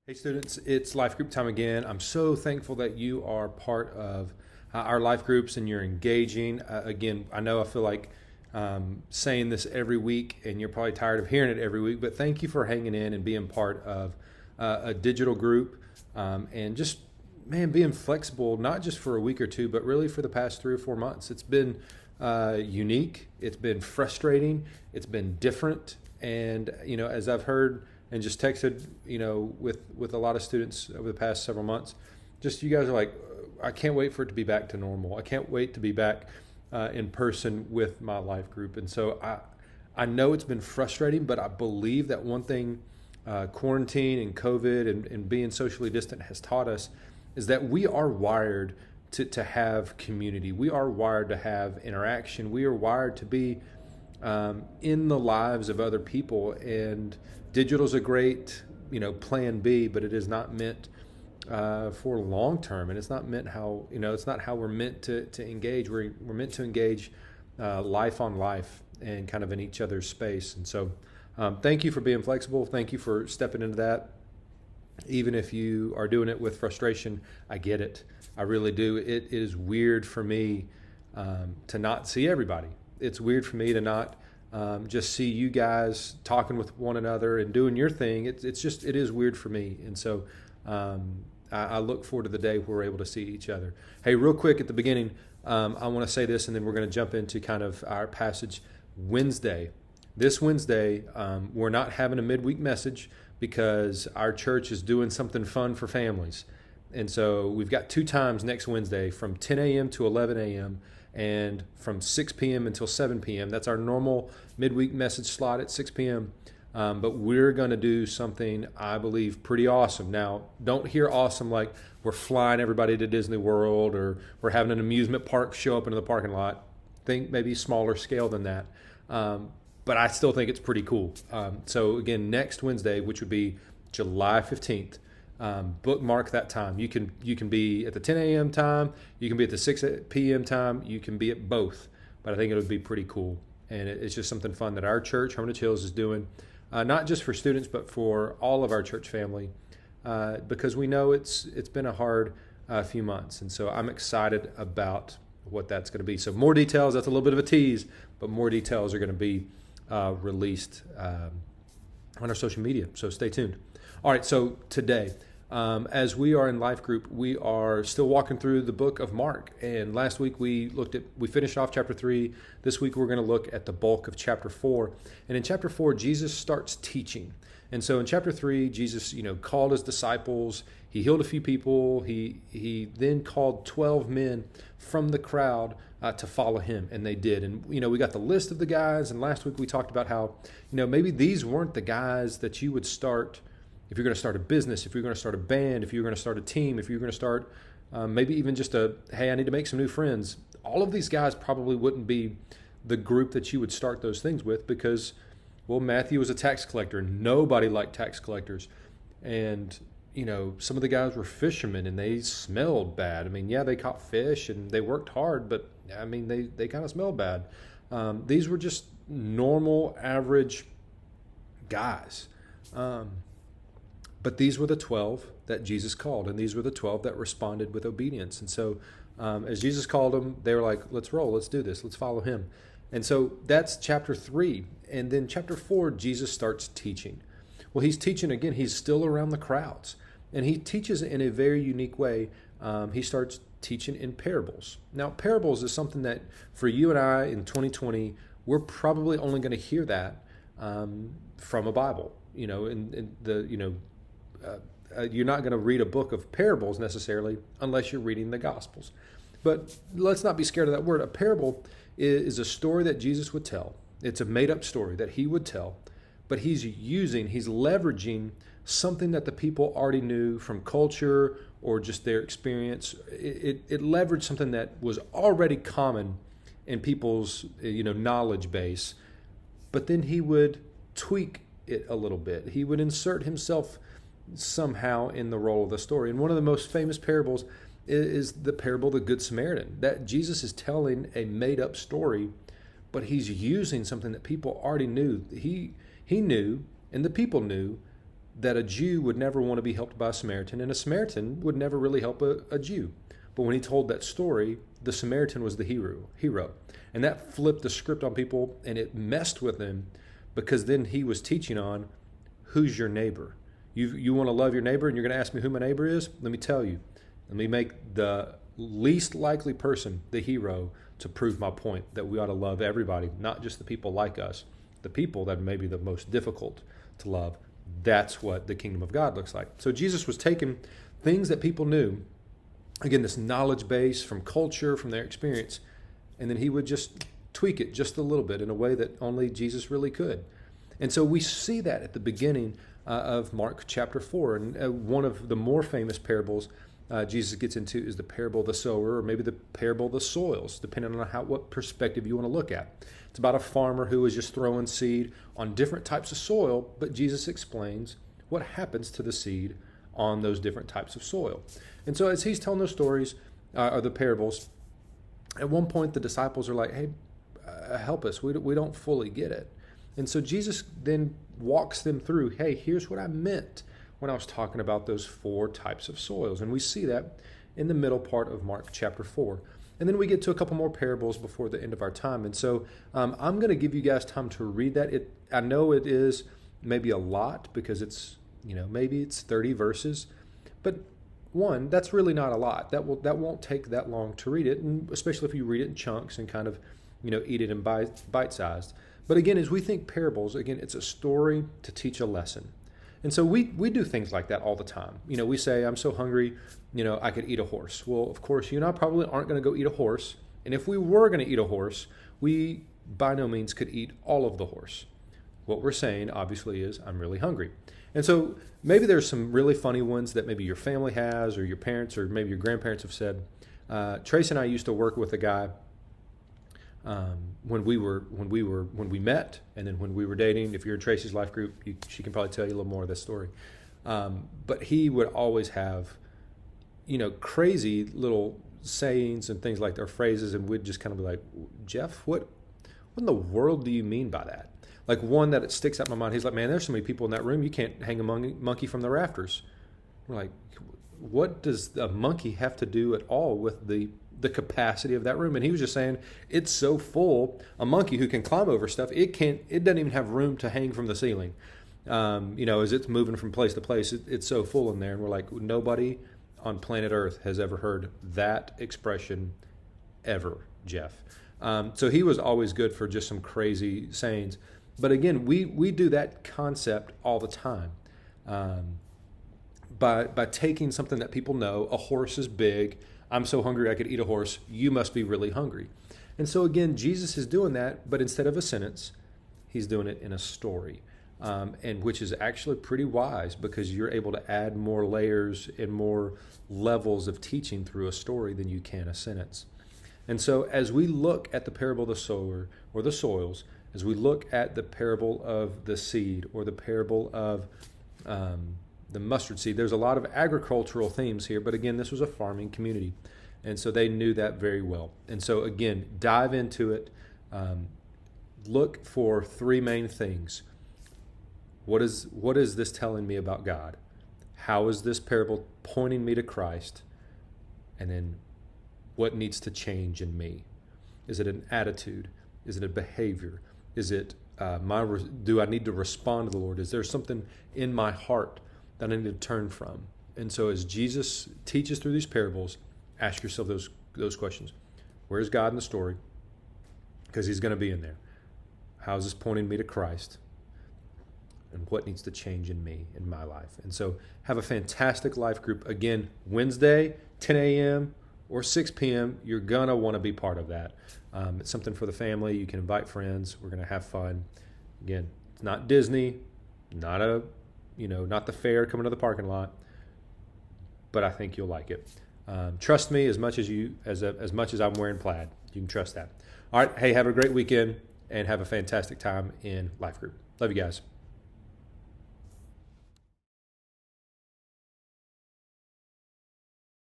Hey students, it's life group time again. I'm so thankful that you are part of our life groups and you're engaging. Again, I feel like saying this every week and you're probably tired of hearing it every week, but thank you for hanging in and being part of a digital group and just, man, being flexible, not just for a week or two, but really for the past 3 or 4 months. It's been unique. It's been frustrating. It's been different. And, as I've heard and just texted, with a lot of students over the past several months, just you guys are like, I can't wait for it to be back to normal. I can't wait to be back in person with my life group. And so I know it's been frustrating, but I believe that one thing quarantine and COVID and being socially distant has taught us is that we are wired to have community. We are wired to have interaction. We are wired to be in the lives of other people, and digital's a great, plan B, but it is not meant for long term, and it's not meant it's not how we're meant to engage. We're meant to engage life on life and kind of in each other's space. And so, thank you for being flexible. Thank you for stepping into that. Even if you are doing it with frustration, I get it. I really do. It is weird for me to not see everybody. It's weird for me to not just see you guys talking with one another and doing your thing. It is weird for me. And so I look forward to the day where we're able to see each other. Hey, real quick at the beginning, I want to say this, and then we're going to jump into kind of our passage Wednesday. This Wednesday, we're not having a midweek message because our church is doing something fun for families. And so we've got 2 times next Wednesday from 10 a.m. to 11 a.m. and from 6 p.m. until 7 p.m. That's our normal midweek message slot at 6 p.m. But we're going to do something, I believe, pretty awesome. Now, don't hear awesome like we're flying everybody to Disney World or we're having an amusement park show up into the parking lot. Think maybe smaller scale than that. But I still think it's pretty cool. So again, next Wednesday, which would be July 15th, bookmark that time. You can be at the 10 a.m. time, you can be at the 6 p.m. time, you can be at both. But I think it would be pretty cool. And it's just something fun that our church, Hermitage Hills, is doing, not just for students, but for all of our church family, because we know it's been a hard few months. And so I'm excited about what that's going to be. So more details, that's a little bit of a tease, but more details are going to be released on our social media. So stay tuned. All right, so today, as we are in Life Group, we are still walking through the book of Mark. And last week we finished off chapter 3. This week we're going to look at the bulk of chapter 4. And in chapter 4, Jesus starts teaching. And so in chapter 3, Jesus, called his disciples. He healed a few people. He then called 12 men from the crowd to follow him, and they did. And we got the list of the guys. And last week we talked about how maybe these weren't the guys that you would start if you're going to start a business, if you're going to start a band, if you're going to start a team, if you're going to start maybe even just hey, I need to make some new friends. All of these guys probably wouldn't be the group that you would start those things with because, well, Matthew was a tax collector. Nobody liked tax collectors. And, some of the guys were fishermen and they smelled bad. I mean, yeah, they caught fish and they worked hard, but, I mean, they kind of smelled bad. These were just normal, average guys. But these were the 12 that Jesus called, and these were the 12 that responded with obedience. And so as Jesus called them, they were like, let's roll, let's do this, let's follow him. And so that's chapter 3. And then chapter 4, Jesus starts teaching. Well, he's teaching again. He's still around the crowds. And he teaches in a very unique way. He starts teaching in parables. Now, parables is something that for you and I in 2020, we're probably only going to hear that from a Bible. You're not going to read a book of parables necessarily unless you're reading the Gospels. But let's not be scared of that word. A parable is a story that Jesus would tell. It's a made-up story that he would tell, but he's leveraging something that the people already knew from culture or just their experience. It leveraged something that was already common in people's knowledge base, but then he would tweak it a little bit. He would insert himself somehow in the role of the story. And one of the most famous parables is the parable of the Good Samaritan, that Jesus is telling a made-up story, but he's using something that people already knew. He knew, and the people knew, that a Jew would never want to be helped by a Samaritan, and a Samaritan would never really help a Jew. But when he told that story, the Samaritan was the hero. And that flipped the script on people, and it messed with them, because then he was teaching on who's your neighbor. You want to love your neighbor, and you're going to ask me who my neighbor is? Let me tell you. Let me make the least likely person the hero to prove my point that we ought to love everybody, not just the people like us, the people that may be the most difficult to love. That's what the kingdom of God looks like. So Jesus was taking things that people knew, again, this knowledge base from culture, from their experience, and then he would just tweak it just a little bit in a way that only Jesus really could. And so we see that at the beginning of Mark chapter 4. And one of the more famous parables Jesus gets into is the parable of the sower, or maybe the parable of the soils, depending on what perspective you want to look at. It's about a farmer who is just throwing seed on different types of soil, but Jesus explains what happens to the seed on those different types of soil. And so as he's telling those stories, or the parables, at one point the disciples are like, hey, help us. We don't fully get it. And so Jesus then walks them through, hey, here's what I meant when I was talking about those 4 types of soils. And we see that in the middle part of Mark chapter 4. And then we get to a couple more parables before the end of our time. And so I'm going to give you guys time to read that. I know it is maybe a lot, because it's, maybe it's 30 verses. But one, that's really not a lot. That won't take that long to read it, and especially if you read it in chunks and kind of, eat it in bite-sized. But again, as we think parables, again, it's a story to teach a lesson. And so we do things like that all the time. We say, I'm so hungry, I could eat a horse. Well, of course, you and I probably aren't going to go eat a horse. And if we were going to eat a horse, we by no means could eat all of the horse. What we're saying, obviously, is I'm really hungry. And so maybe there's some really funny ones that maybe your family has, or your parents, or maybe your grandparents have said. Trace and I used to work with a guy when we met, and then when we were dating. If you're in Tracy's life group, she can probably tell you a little more of this story. But he would always have, crazy little sayings and things like that, or phrases, and we'd just kind of be like, Jeff, what in the world do you mean by that? Like one that it sticks out in my mind. He's like, man, there's so many people in that room, you can't hang a monkey from the rafters. We're like, what does a monkey have to do at all with the capacity of that room? And he was just saying, it's so full, a monkey who can climb over stuff, it doesn't even have room to hang from the ceiling. As it's moving from place to place, it's so full in there. And we're like, nobody on planet Earth has ever heard that expression ever, Jeff. So he was always good for just some crazy sayings. But again, we do that concept all the time. By taking something that people know, a horse is big, I'm so hungry I could eat a horse, you must be really hungry. And so again, Jesus is doing that, but instead of a sentence, he's doing it in a story, and which is actually pretty wise, because you're able to add more layers and more levels of teaching through a story than you can a sentence. And so as we look at the parable of the sower, or the soils, as we look at the parable of the seed, or the parable of the mustard seed, there's a lot of agricultural themes here, but again, this was a farming community, and so they knew that very well. And so again, dive into it. Look for 3 main things. What is this telling me about God? How is this parable pointing me to Christ? And then what needs to change in me? Is it an attitude? Is it a behavior? Is it do I need to respond to the Lord? Is there something in my heart that I need to turn from? And so as Jesus teaches through these parables, ask yourself those questions. Where's God in the story? Because he's going to be in there. How is this pointing me to Christ? And what needs to change in me, in my life? And so have a fantastic life group. Again, Wednesday, 10 a.m. or 6 p.m. You're going to want to be part of that. It's something for the family. You can invite friends. We're going to have fun. Again, it's not Disney, not the fair coming to the parking lot, but I think you'll like it. Trust me as much as I'm wearing plaid. You can trust that. All right. Hey, have a great weekend and have a fantastic time in Life Group. Love you guys.